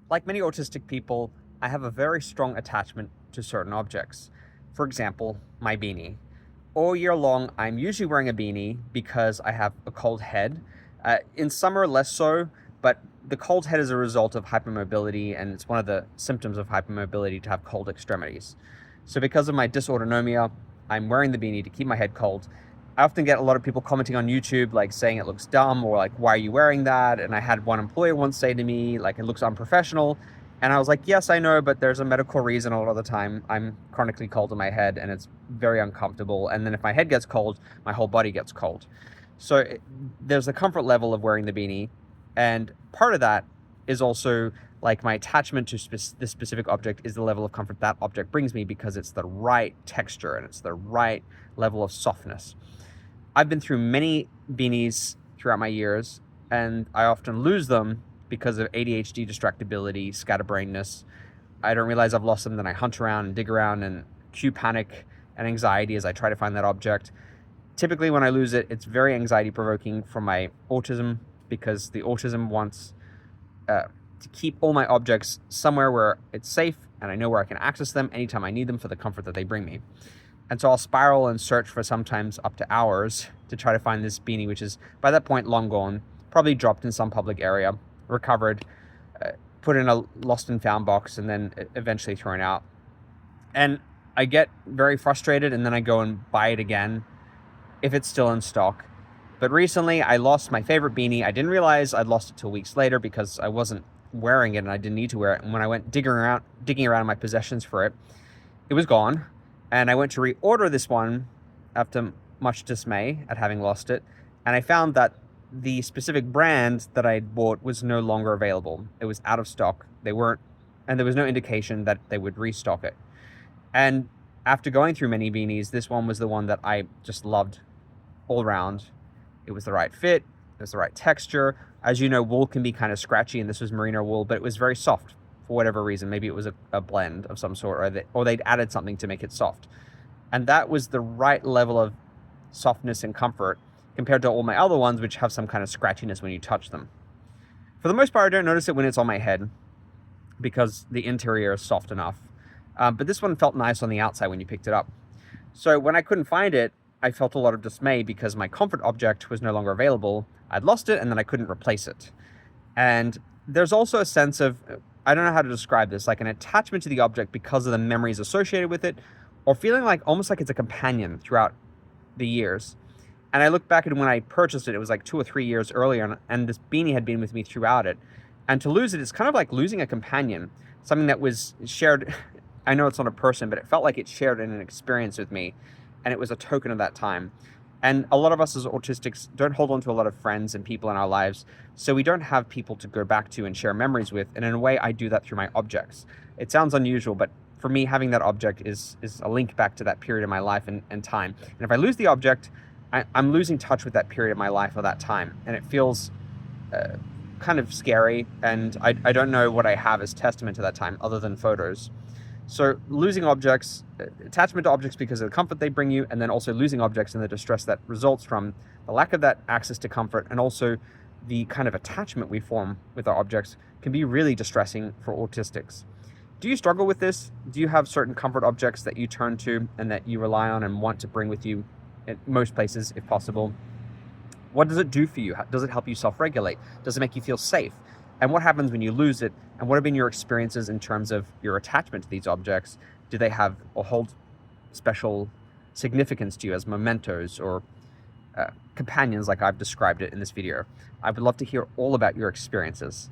Like many autistic people, I have a very strong attachment to certain objects. For example, my beanie. All year long, I'm usually wearing a beanie because I have a cold head. In summer, less so, but the cold head is a result of hypermobility, and it's one of the symptoms of hypermobility to have cold extremities. So, because of my dysautonomia, I'm wearing the beanie to keep my head cold. I often get a lot of people commenting on YouTube, like saying it looks dumb or like, why are you wearing that? And I had one employer once say to me, like, it looks unprofessional. And I was like, yes, I know, but there's a medical reason a lot of the time. I'm chronically cold in my head and it's very uncomfortable. And then if my head gets cold, my whole body gets cold. So there's a comfort level of wearing the beanie. And part of that is also like my attachment to this specific object is the level of comfort that object brings me because it's the right texture and it's the right level of softness. I've been through many beanies throughout my years, and I often lose them because of ADHD, distractibility, scatterbrainness. I don't realize I've lost them, then I hunt around and dig around and cue panic and anxiety as I try to find that object. Typically, when I lose it, it's very anxiety provoking from my autism because the autism wants to keep all my objects somewhere where it's safe and I know where I can access them anytime I need them for the comfort that they bring me. And so I'll spiral and search for sometimes up to hours to try to find this beanie, which is by that point long gone, probably dropped in some public area, recovered, put in a lost and found box, and then eventually thrown out. And I get very frustrated, and then I go and buy it again if it's still in stock. But recently I lost my favorite beanie. I didn't realize I'd lost it till weeks later because I wasn't wearing it and I didn't need to wear it. And when I went digging around in my possessions for it, it was gone. And I went to reorder this one after much dismay at having lost it. And I found that the specific brand that I bought was no longer available. It was out of stock. And there was no indication that they would restock it. And after going through many beanies, this one was the one that I just loved all around. It was the right fit. It was the right texture. As you know, wool can be kind of scratchy, and this was merino wool, but it was very soft. For whatever reason, maybe it was a blend of some sort, or they'd added something to make it soft. And that was the right level of softness and comfort compared to all my other ones, which have some kind of scratchiness when you touch them. For the most part, I don't notice it when it's on my head because the interior is soft enough. But this one felt nice on the outside when you picked it up. So when I couldn't find it, I felt a lot of dismay because my comfort object was no longer available. I'd lost it and then I couldn't replace it. And there's also a sense of, I don't know how to describe this, like an attachment to the object because of the memories associated with it, or feeling like almost like it's a companion throughout the years. And I look back at when I purchased it, it was like 2 or 3 years earlier, and this beanie had been with me throughout it. And to lose it is kind of like losing a companion, something that was shared. I know it's not a person, but it felt like it shared in an experience with me, and it was a token of that time. And a lot of us as autistics don't hold on to a lot of friends and people in our lives, so we don't have people to go back to and share memories with. And in a way, I do that through my objects. It sounds unusual, but for me, having that object is a link back to that period of my life and time. And if I lose the object, I'm losing touch with that period of my life or that time. And it feels kind of scary, and I don't know what I have as testament to that time other than photos. So losing objects, attachment to objects because of the comfort they bring you, and then also losing objects and the distress that results from the lack of that access to comfort, and also the kind of attachment we form with our objects can be really distressing for autistics. Do you struggle with this? Do you have certain comfort objects that you turn to and that you rely on and want to bring with you at most places if possible? What does it do for you? Does it help you self-regulate? Does it make you feel safe? And what happens when you lose it? And what have been your experiences in terms of your attachment to these objects? Do they have or hold special significance to you as mementos or companions like I've described it in this video? I would love to hear all about your experiences.